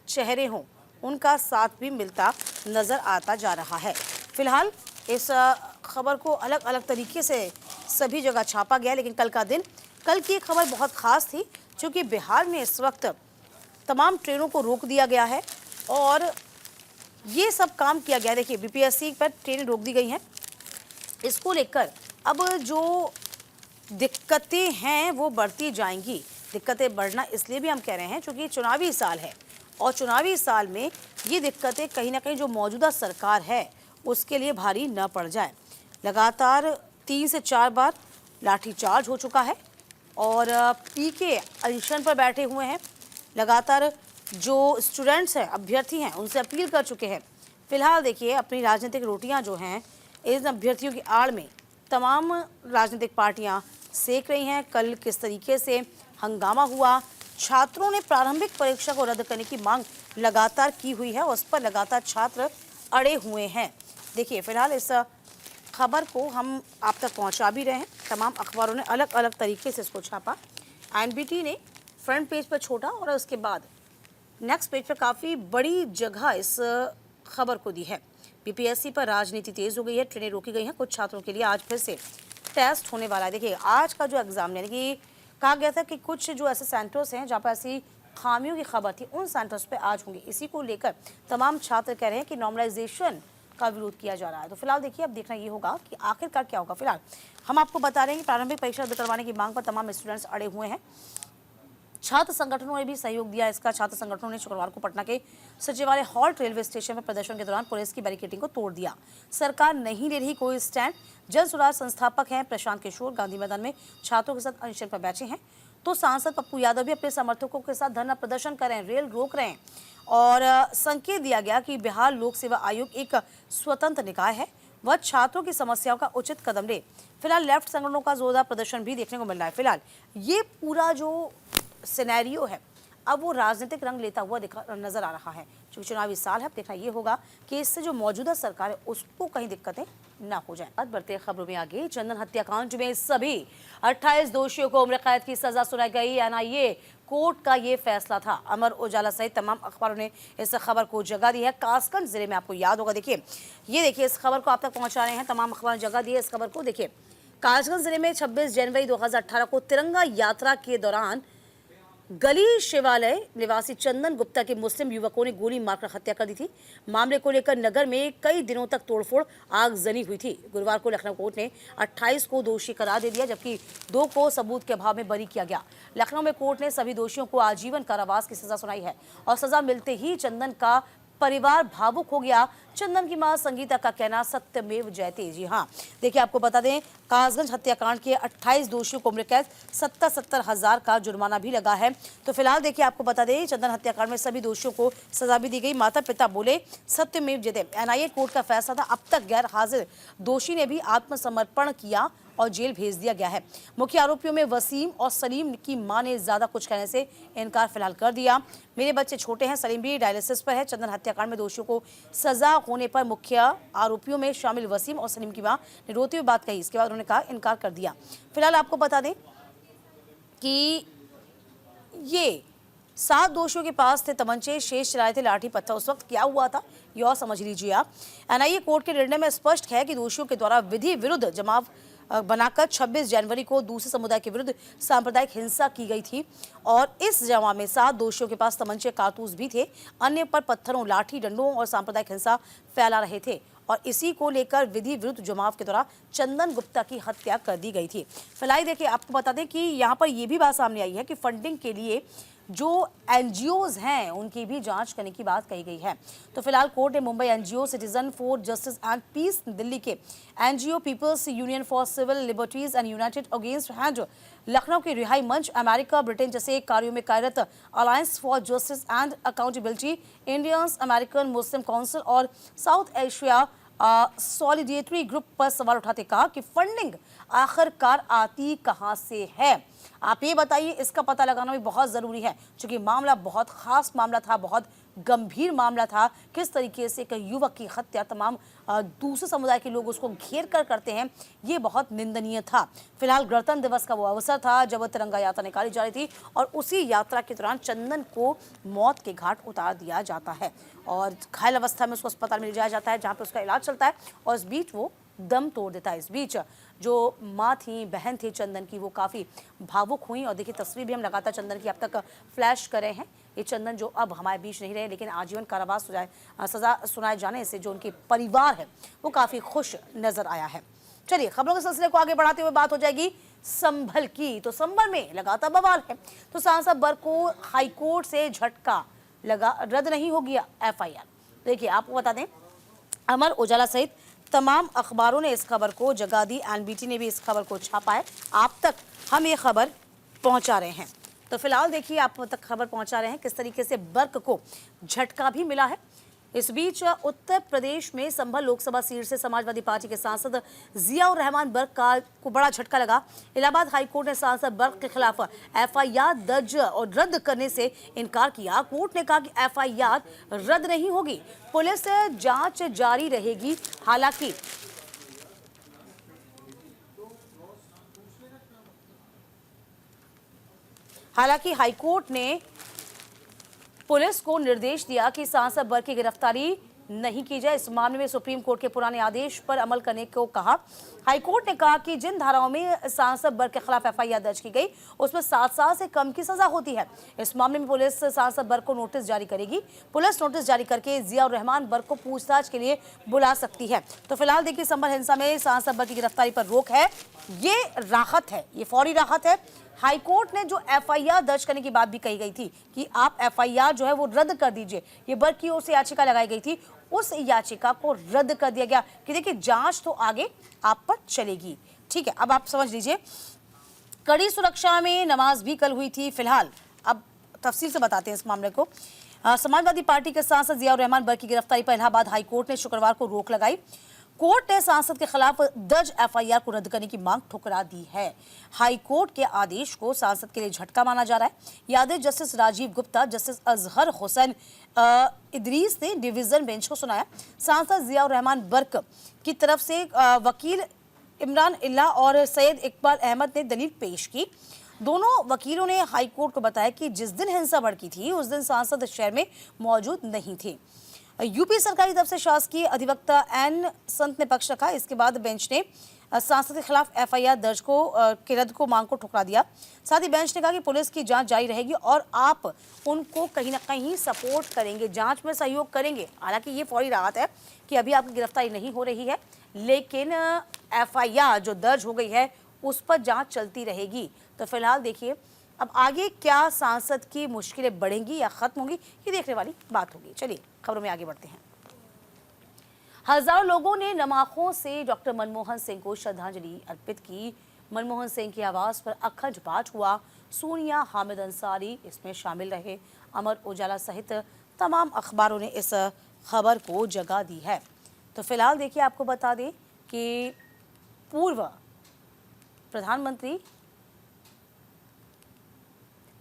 Speaker 1: चेहरे हों, उनका साथ भी मिलता नज़र आता जा रहा है। फिलहाल इस खबर को अलग अलग तरीके से सभी जगह छापा गया, लेकिन कल की एक खबर बहुत ख़ास थी, क्योंकि बिहार में इस वक्त तमाम ट्रेनों को रोक दिया गया है और ये सब काम किया गया। देखिए, बीपीएससी पर ट्रेनें रोक दी गई हैं। इसको लेकर अब जो दिक्कतें हैं वो बढ़ती जाएंगी। दिक्कतें बढ़ना इसलिए भी हम कह रहे हैं क्योंकि चुनावी साल है, और चुनावी साल में ये दिक्कतें कहीं ना कहीं जो मौजूदा सरकार है उसके लिए भारी न पड़ जाए। लगातार 3 से 4 बार लाठीचार्ज हो चुका है और पीके अनशन पर बैठे हुए हैं। लगातार जो स्टूडेंट्स हैं, अभ्यर्थी हैं, उनसे अपील कर चुके हैं। फिलहाल देखिए, अपनी राजनीतिक रोटियां जो हैं इन अभ्यर्थियों की आड़ में तमाम राजनीतिक पार्टियां सेक रही हैं। कल किस तरीके से हंगामा हुआ, छात्रों ने प्रारंभिक परीक्षा को रद्द करने की मांग लगातार की हुई है और उस पर लगातार छात्र अड़े हुए हैं। देखिए, फिलहाल इस खबर को हम आप तक पहुंचा भी रहे हैं। तमाम अखबारों ने अलग अलग तरीके से इसको छापा। एनबीटी ने फ्रंट पेज पर छोटा और उसके बाद नेक्स्ट पेज पर काफ़ी बड़ी जगह इस खबर को दी है। बीपीएससी पर राजनीति तेज हो गई है, ट्रेनें रोकी गई हैं कुछ छात्रों के लिए। आज फिर से टेस्ट होने वाला है। देखिए, आज का जो एग्जाम, यानी कि कहा गया था कि कुछ जो ऐसे सेंटर्स हैं जहाँ पर ऐसी खामियों की खबर थी, उन सेंटर्स पे आज होंगे। इसी को लेकर तमाम छात्र कह रहे हैं कि नॉर्मलाइजेशन का विरोध किया जा रहा है। तो फिलहाल देखिए, अब देखना ये होगा कि आखिरकार क्या होगा। फिलहाल हम आपको बता रहे हैं कि प्रारंभिक परीक्षा रद्द करवाने की मांग पर तमाम स्टूडेंट्स अड़े हुए हैं। छात्र संगठनों ने भी सहयोग दिया इसका। छात्र संगठनों ने शुक्रवार को पटना के सचिवालय हॉल्ट रेलवे स्टेशन पर प्रदर्शन के दौरान पुलिस की बैरिकेडिंग को तोड़ दिया। सरकार नहीं ले रही कोई स्टैंड। जन स्वराज संस्थापक हैं प्रशांत किशोर गांधी मैदान में छात्रों के साथ अनशन पर बैठे हैं। तो सांसद पप्पू यादव भी अपने समर्थकों के साथ धरना प्रदर्शन कर रहे हैं, रेल रोक रहे हैं और संकेत दिया गया कि बिहार लोक सेवा आयोग एक स्वतंत्र निकाय है, वह छात्रों की समस्याओं का उचित कदम ले। फिलहाल लेफ्ट संगठनों का जोरदार प्रदर्शन भी देखने को मिल रहा है। फिलहाल ये पूरा जो सिनेरियो है अब वो राजनीतिक रंग लेता हुआ नजर आ रहा है, क्योंकि चुनावी साल है। अब देखना ये होगा कि इससे जो मौजूदा सरकार है उसको कहीं दिक्कतें ना हो जाए। अब बढ़ते खबरों में आगे, चंदन हत्याकांड में सभी 28 दोषियों को उम्र कैद की सजा सुनाई गई। एनआईए कोर्ट का ये फैसला था। अमर उजाला सहित तमाम अखबारों ने इस खबर को जगह दी है। कासगंज जिले में आपको याद होगा, देखिए ये देखिए इस खबर को आप तक पहुंचा रहे हैं, तमाम अखबार ने जगह दी है इस खबर को। देखिए कासगंज जिले में 26 जनवरी 2018 को तिरंगा यात्रा के दौरान गली शिवालय निवासी चंदन गुप्ता के मुस्लिम युवकों ने गोली मारकर हत्या कर दी थी। मामले को लेकर नगर में कई दिनों तक तोड़फोड़ आगजनी हुई थी। गुरुवार को लखनऊ कोर्ट ने 28 को दोषी करार दे दिया, जबकि 2 को सबूत के अभाव में बरी किया गया। लखनऊ में कोर्ट ने सभी दोषियों को आजीवन कारावास की सजा सुनाई है और सजा मिलते ही चंदन का परिवार भावुक हो गया। चंदन की मां संगीता का कहना सत्यमेव जयते। जी हाँ, देखिए आपको बता दें कासगंज हत्याकांड के 28 दोषियों को उम्र कैद 70 हजार का जुर्माना भी लगा है। तो फिलहाल देखिए आपको बता दें चंदन हत्याकांड में सभी दोषियों को सजा भी दी गई। माता पिता बोले सत्यमेव जयते। एनआईए कोर्ट का फैसला था। अब तक गैर हाजिर दोषी ने भी आत्मसमर्पण किया और जेल भेज दिया गया है। मुख्य आरोपियों में वसीम और सलीम की मां ने ज्यादा कुछ कहने से इनकार फिलहाल कर दिया। मेरे बच्चे छोटे हैं, सलीम भी डायलिसिस पर है। चंदन हत्याकांड में दोषियों को सजा होने पर मुख्य आरोपियों में शामिल वसीम और सलीम की मां ने रोते हुए बात कही। इसके बाद उन्होंने कहा इनकार कर दिया। फिलहाल आपको बता दें कि ये 7 दोषियों के पास थे तमंचे, शेष चलाए थे लाठी पत्थर। उस वक्त क्या हुआ था ये और समझ लीजिए आप। एनआईए कोर्ट के निर्णय में स्पष्ट है कि दोषियों के द्वारा विधि विरुद्ध जमाव बनाकर 26 जनवरी को दूसरे समुदाय के विरुद्ध सांप्रदायिक हिंसा की गई थी और इस जमा में 7 दोषियों के पास तमंचे कारतूस भी थे। अन्य पर पत्थरों, लाठी डंडों और सांप्रदायिक हिंसा फैला रहे थे और इसी को लेकर विधि विरुद्ध जमाव के दौरान चंदन गुप्ता की हत्या कर दी गई थी। फिलहाल देखिए आपको बता दें कि यहाँ पर यह भी बात सामने आई है कि फंडिंग के लिए जो एनजीओज हैं उनकी भी जांच करने की बात कही गई है। तो फिलहाल कोर्ट ने Mumbai NGO citizen for justice and peace, Delhi के NGO people's union for civil liberties and united against hand, Lucknow के रिहाई मंच, अमेरिका ब्रिटेन जैसे कार्यों में कार्यरत alliance for justice and accountability, Indians American Muslim council और साउथ एशिया सॉलिडेरिटी ग्रुप पर सवाल उठाते कहा कि फंडिंग आखिरकार आती कहां से है। आप ये बताइए, इसका पता लगाना भी बहुत ज़रूरी है क्योंकि मामला बहुत खास मामला था, बहुत गंभीर मामला था। किस तरीके से एक युवक की हत्या तमाम दूसरे समुदाय के लोग उसको घेर कर करते हैं, ये बहुत निंदनीय था। फिलहाल गणतंत्र दिवस का वो अवसर था जब तिरंगा यात्रा निकाली जा रही थी और उसी यात्रा के दौरान चंदन को मौत के घाट उतार दिया जाता है और घायल अवस्था में उसको अस्पताल में ले जाया जाता है जहाँ पर उसका इलाज चलता है और इस बीच वो दम तोड़ देता है। इस बीच जो माँ थी, बहन थी चंदन की, वो काफ़ी भावुक हुई और देखिए तस्वीर भी हम लगातार चंदन की अब तक फ्लैश कर रहे हैं। ये चंदन जो अब हमारे बीच नहीं रहे, लेकिन आजीवन कारावास सजा सुनाए जाने से जो उनके परिवार है वो काफ़ी खुश नजर आया है। चलिए खबरों के सिलसिले को आगे बढ़ाते हुए बात हो जाएगी संभल की। तो संभल में लगातार बवाल है। तो सांसद बर को हाईकोर्ट से झटका लगा, रद्द नहीं हो गया एफआईआर। देखिए आपको बता दें अमर उजाला सहित तमाम अखबारों ने इस खबर को जगह दी। एनबीटी ने भी इस खबर को छापा है, आप तक हम ये खबर पहुंचा रहे हैं। तो फिलहाल देखिए आप तक खबर पहुंचा रहे हैं किस तरीके से बर्क को झटका भी मिला है। इस बीच उत्तर प्रदेश में संभल लोकसभा सीट से समाजवादी पार्टी के सांसद जियाउर रहमान बर्क को बड़ा झटका लगा। इलाहाबाद हाईकोर्ट ने सांसद बर्क के खिलाफ एफआईआर दर्ज और रद्द करने से इनकार किया। कोर्ट ने कहा कि एफआईआर रद्द नहीं होगी, पुलिस जांच जारी रहेगी। हालांकि हाईकोर्ट ने पुलिस को निर्देश दिया कि सांसद बर की गिरफ्तारी नहीं की जाए। इस मामले में सुप्रीम कोर्ट के पुराने आदेश पर अमल करने को कहा। हाईकोर्ट ने कहा कि जिन धाराओं में सांसद बर के खिलाफ एफआईआर दर्ज की गई उसमें 7 साल से कम की सजा होती है। इस मामले में पुलिस सांसद बर को नोटिस जारी करेगी। पुलिस नोटिस जारी करके जियाउर रहमान बर को पूछताछ के लिए बुला सकती है। तो फिलहाल देखिए संभल हिंसा में सांसद बर की गिरफ्तारी पर रोक है। ये राहत है, ये फौरी राहत है। हाईकोर्ट ने जो एफआईआर दर्ज करने की बात भी कही गई थी कि आप एफआईआर जो है वो रद्द कर दीजिए, ये बर की ओर से याचिका लगाई गई थी, उस याचिका को रद्द कर दिया गया कि देखिए जांच तो आगे आप पर चलेगी। ठीक है, अब आप समझ लीजिए कड़ी सुरक्षा में नमाज भी कल हुई थी। फिलहाल अब तफसील से बताते हैं इस मामले को। समाजवादी पार्टी के सांसद जियाउर रहमान बर की गिरफ्तारी पर इलाहाबाद हाईकोर्ट ने शुक्रवार को रोक लगाई। कोर्ट ने सांसद के खिलाफ दर्ज एफआईआर को रद्द करने की मांग ठुकरा दी है। हाईकोर्ट के आदेश को सांसद के लिए झटका माना जा रहा है। ये आदेश जस्टिस राजीव गुप्ता, जस्टिस अजहर हुसैन इदरीस ने डिवीजन बेंच को सुनाया। सांसद जियाउर रहमान बर्क की तरफ से वकील इमरान इल्ला और सैयद इकबाल अहमद ने दलील पेश की। दोनों वकीलों ने हाईकोर्ट को बताया कि जिस दिन हिंसा भड़की थी उस दिन सांसद शहर में मौजूद नहीं थे। यूपी सरकारी तरफ से शासकीय अधिवक्ता एन संत ने पक्ष रखा। इसके बाद बेंच ने सांसद के खिलाफ एफआईआर दर्ज के रद्द को मांग को ठुकरा दिया। साथ ही बेंच ने कहा कि पुलिस की जांच जारी रहेगी और आप उनको कहीं ना कहीं सपोर्ट करेंगे, जांच में सहयोग करेंगे। हालांकि ये फौरी राहत है कि अभी आपकी गिरफ्तारी नहीं हो रही है, लेकिन एफआईआर जो दर्ज हो गई है उस पर जांच चलती रहेगी। तो फिलहाल देखिए अब आगे क्या सांसद की मुश्किलें बढ़ेंगी या खत्म होंगी, ये देखने वाली बात होगी। चलिए खबरों में आगे बढ़ते हैं। हजारों लोगों ने नम आंखों से डॉक्टर मनमोहन सिंह को श्रद्धांजलि अर्पित की। मनमोहन सिंह के आवास पर अखंड पाठ हुआ। सोनिया, हामिद अंसारी इसमें शामिल रहे। अमर उजाला सहित तमाम अखबारों ने इस खबर को जगह दी है। तो फिलहाल देखिए आपको बता दें कि पूर्व प्रधानमंत्री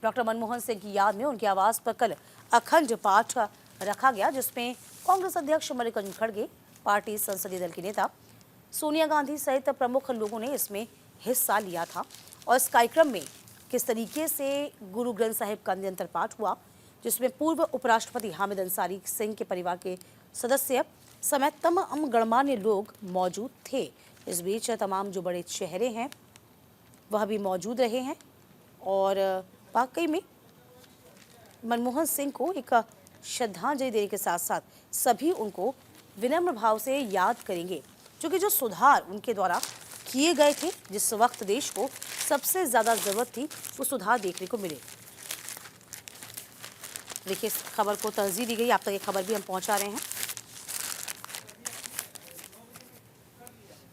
Speaker 1: डॉक्टर मनमोहन सिंह की याद में उनके आवास पर कल अखंड पाठ रखा गया, जिसमें कांग्रेस अध्यक्ष मल्लिकार्जुन खड़गे, पार्टी संसदीय दल की नेता सोनिया गांधी सहित प्रमुख लोगों ने इसमें हिस्सा लिया था। और इस कार्यक्रम में किस तरीके से गुरु ग्रंथ साहिब का निरंतर पाठ हुआ, जिसमें पूर्व उपराष्ट्रपति हामिद अंसारी सिंह के परिवार के सदस्य समेत तमाम गणमान्य लोग मौजूद थे। इस बीच तमाम जो बड़े चेहरे हैं वह भी मौजूद रहे हैं और वाकई में मनमोहन सिंह को एक श्रद्धांजलि देने के साथ साथ सभी उनको विनम्र भाव से याद करेंगे, क्योंकि जो सुधार उनके द्वारा किए गए थे, जिस वक्त देश को सबसे ज्यादा जरूरत थी, वो सुधार देखने को मिले। देखिए इस खबर को तरजीह दी गई, आप तक ये खबर भी हम पहुंचा रहे हैं।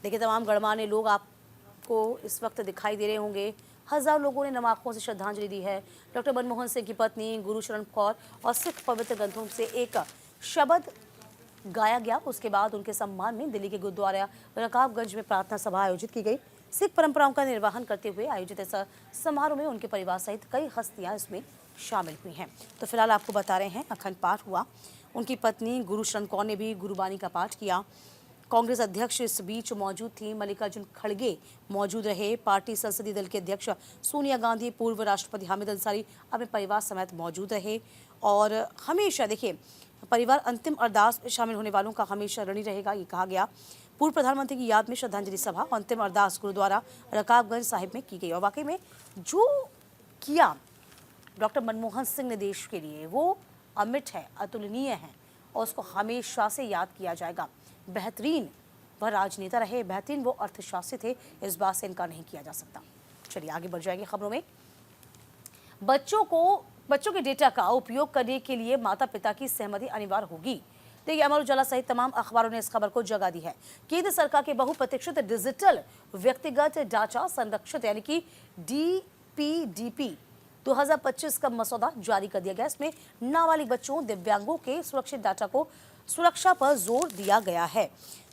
Speaker 1: देखिए तमाम गणमान्य लोग आपको इस वक्त दिखाई दे रहे होंगे। हजारों लोगों ने नम आंखों से श्रद्धांजलि दी है। डॉक्टर मनमोहन सिंह की पत्नी गुरुशरण कौर और सिख पवित्र ग्रंथों से एक शब्द गाया गया। उसके बाद उनके सम्मान में दिल्ली के गुरुद्वारा रकाबगंज में प्रार्थना सभा आयोजित की गई। सिख परंपराओं का निर्वहन करते हुए आयोजित इस समारोह में उनके परिवार सहित कई हस्तियां इसमें शामिल हुई हैं। तो फिलहाल आपको बता रहे हैं अखंड पाठ हुआ। उनकी पत्नी गुरुशरण कौर ने भी गुरुबानी का पाठ किया। कांग्रेस अध्यक्ष इस बीच मौजूद थी। मल्लिकार्जुन खड़गे मौजूद रहे। पार्टी संसदीय दल के अध्यक्ष सोनिया गांधी, पूर्व राष्ट्रपति हामिद अंसारी अपने परिवार समेत मौजूद रहे। और हमेशा देखिए परिवार अंतिम अरदास में शामिल होने वालों का हमेशा ऋणी रहेगा, ये कहा गया। पूर्व प्रधानमंत्री की याद में श्रद्धांजलि सभा और अंतिम अरदास गुरुद्वारा रकाबगंज साहिब में की गई। और वाकई में जो किया डॉक्टर मनमोहन सिंह ने देश के लिए वो अमिट है, अतुलनीय है और उसको हमेशा से याद किया जाएगा। बेहतरीन वह राजनेता रहे, बेहतरीन वो अर्थशास्त्री थे, इस बात से इनकार नहीं किया जा सकता। चलिए आगे बढ़ जाएंगे खबरों में। बच्चों के डेटा का उपयोग करने के लिए माता पिता की सहमति अनिवार्य होगी। देखिए अमर उजाला सहित तमाम अखबारों ने इस खबर को जगह दी है। केंद्र सरकार के बहुप्रतीक्षित डिजिटल व्यक्तिगत डाटा संरक्षित यानी कि DPDP 2025 का मसौदा जारी कर दिया गया। इसमें नाबालिग बच्चों, दिव्यांगों के सुरक्षित डाटा को सुरक्षा पर जोर दिया गया है।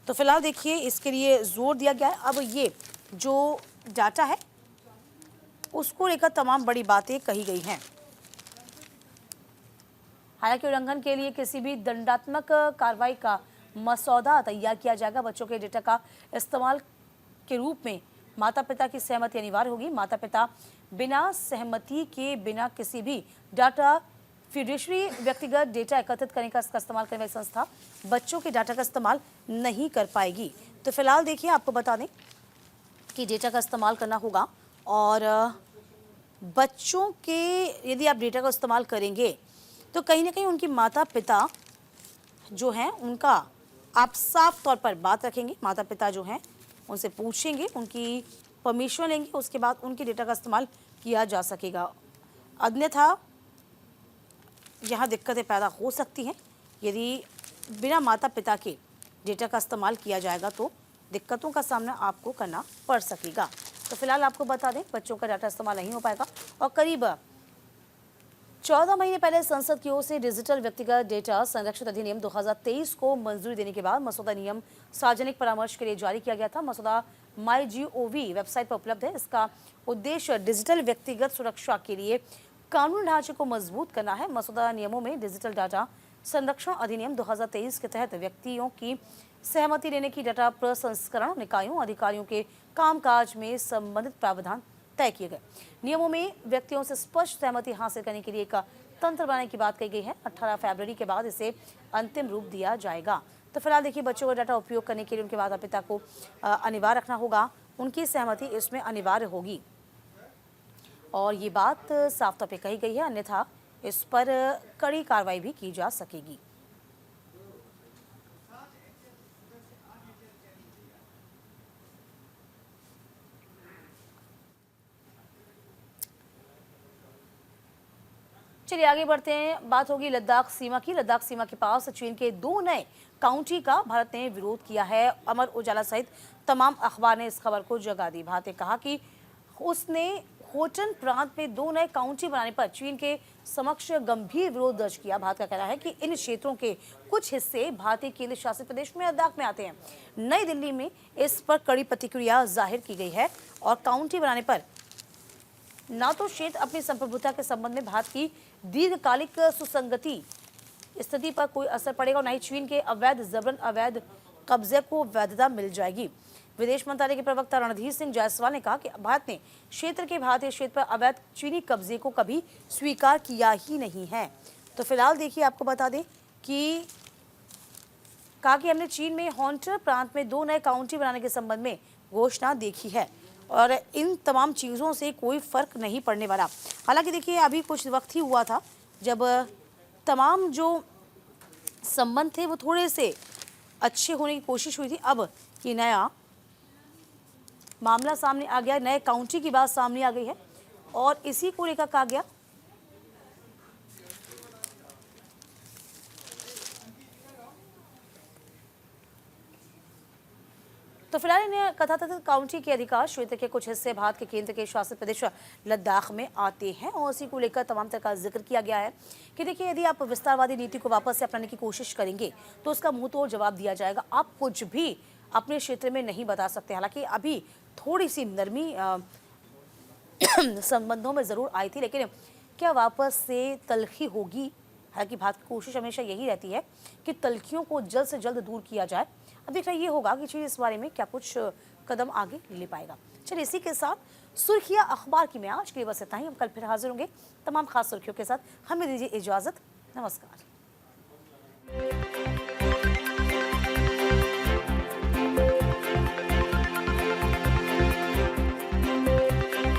Speaker 1: तो फिलहाल देखिए इसके लिए जोर दिया गया है। अब ये जो डाटा है उसको लेकर तमाम बड़ी बातें कही गई हैं। हालांकि उल्लंघन के लिए किसी भी दंडात्मक कार्रवाई का मसौदा तैयार किया जाएगा। बच्चों के डेटा का इस्तेमाल के रूप में माता पिता की सहमति अनिवार्य होगी। माता पिता बिना सहमति के बिना किसी भी डाटा फिडुशियरी व्यक्तिगत डेटा एकत्रित करने का इसका इस्तेमाल करने वाली संस्था बच्चों के डाटा का इस्तेमाल नहीं कर पाएगी। तो फिलहाल देखिए आपको बता दें कि डेटा का इस्तेमाल करना होगा और बच्चों के यदि आप डेटा का इस्तेमाल करेंगे तो कहीं ना कहीं उनकी माता पिता जो हैं उनका आप साफ तौर पर बात रखेंगे। माता पिता जो हैं उनसे पूछेंगे, उनकी परमिशन लेंगे, उसके बाद उनके डेटा का इस्तेमाल किया जा सकेगा। अन्यथा यहाँ दिक्कतें पैदा हो सकती हैं। यदि बिना माता पिता के डेटा का इस्तेमाल किया जाएगा तो दिक्कतों का सामना आपको करना पड़ सकेगा। तो फिलहाल आपको बता दें बच्चों का डाटा इस्तेमाल नहीं हो पाएगा। और करीब 14 महीने पहले संसद की ओर से डिजिटल व्यक्तिगत डेटा संरक्षित अधिनियम 2023 को मंजूरी देने के बाद मसौदा नियम सार्वजनिक परामर्श के लिए जारी किया गया था। मसौदा MyGov वेबसाइट पर उपलब्ध है। इसका उद्देश्य डिजिटल व्यक्तिगत सुरक्षा के लिए कानूनी ढांचे को मजबूत करना है। मसौदा नियमों में डिजिटल डाटा संरक्षण अधिनियम 2023 के तहत व्यक्तियों की सहमति लेने की डाटा प्रसंस्करण निकायों अधिकारियों के कामकाज में संबंधित प्रावधान तय किए गए। नियमों में व्यक्तियों से स्पष्ट सहमति हासिल करने के लिए एक तंत्र बनाने की बात कही गई है। 18 फरवरी के बाद इसे अंतिम रूप दिया जाएगा। तो फिलहाल देखिए, बच्चों का डाटा उपयोग करने के लिए उनके माता पिता को अनिवार्य रखना होगा, उनकी सहमति इसमें अनिवार्य होगी और ये बात साफ तौर पे कही गई है, अन्यथा इस पर कड़ी कार्रवाई भी की जा सकेगी। चलिए आगे बढ़ते हैं। बात होगी लद्दाख सीमा की। लद्दाख सीमा के पास चीन के 2 नए काउंटी का भारत ने विरोध किया है। अमर उजाला सहित तमाम अखबार ने इस खबर को जगह दी। भारत ने कहा कि उसने होचन प्रांत में 2 नए काउंटी बनाने पर चीन के समक्ष गंभीर विरोध दर्ज किया। भारत का कहना है कि इन क्षेत्रों के कुछ हिस्से भारतीय केंद्र शासित प्रदेश में लद्दाख में आते हैं। नई दिल्ली में इस पर कड़ी प्रतिक्रिया जाहिर की गई है और काउंटी बनाने पर ना तो क्षेत्र अपनी संप्रभुता के संबंध में भारत की दीर्घकालिक सुसंगति स्थिति पर कोई असर पड़ेगा और न ही चीन के अवैध जबरन अवैध कब्जे को वैधता मिल जाएगी। विदेश मंत्रालय के प्रवक्ता रणधीर सिंह जायसवाल ने कहा कि भारत ने क्षेत्र के भारतीय क्षेत्र पर अवैध चीनी कब्जे को कभी स्वीकार किया ही नहीं है। तो फिलहाल देखिए, आपको बता दें कि कहा कि हमने चीन में हॉन्टर प्रांत में 2 नए काउंटी बनाने के संबंध में घोषणा देखी है और इन तमाम चीज़ों से कोई फर्क नहीं पड़ने वाला। हालांकि देखिए, अभी कुछ वक्त ही हुआ था जब तमाम जो संबंध थे वो थोड़े से अच्छे होने की कोशिश हुई थी। अब ये नया मामला सामने आ गया, नए काउंटी की बात सामने आ गई है और इसी को लेकर कहा गया तो फिलहाल इन कथातथित काउंटी के अधिकार क्षेत्र के कुछ हिस्से भारत के केंद्र के शासित प्रदेश लद्दाख में आते हैं और इसी को लेकर तमाम तरह का जिक्र किया गया है कि देखिए, यदि आप विस्तारवादी नीति को वापस से अपनाने की कोशिश करेंगे तो उसका मुंह तोड़ जवाब दिया जाएगा। आप कुछ भी अपने क्षेत्र में नहीं बता सकते। हालांकि अभी थोड़ी सी नरमी संबंधों में जरूर आई थी, लेकिन क्या वापस से तलखी होगी? हालांकि भारत की कोशिश हमेशा यही रहती है कि तलखियों को जल्द से जल्द दूर किया जाए। अब देखना ये होगा कि चीन इस बारे में क्या कुछ कदम आगे ले पाएगा। चलिए, इसी के साथ सुर्खियां अखबार की में आज के लिए बस इतना ही। हम कल फिर हाजिर होंगे तमाम खास सुर्खियों के साथ। हमें दीजिए इजाजत। नमस्कार।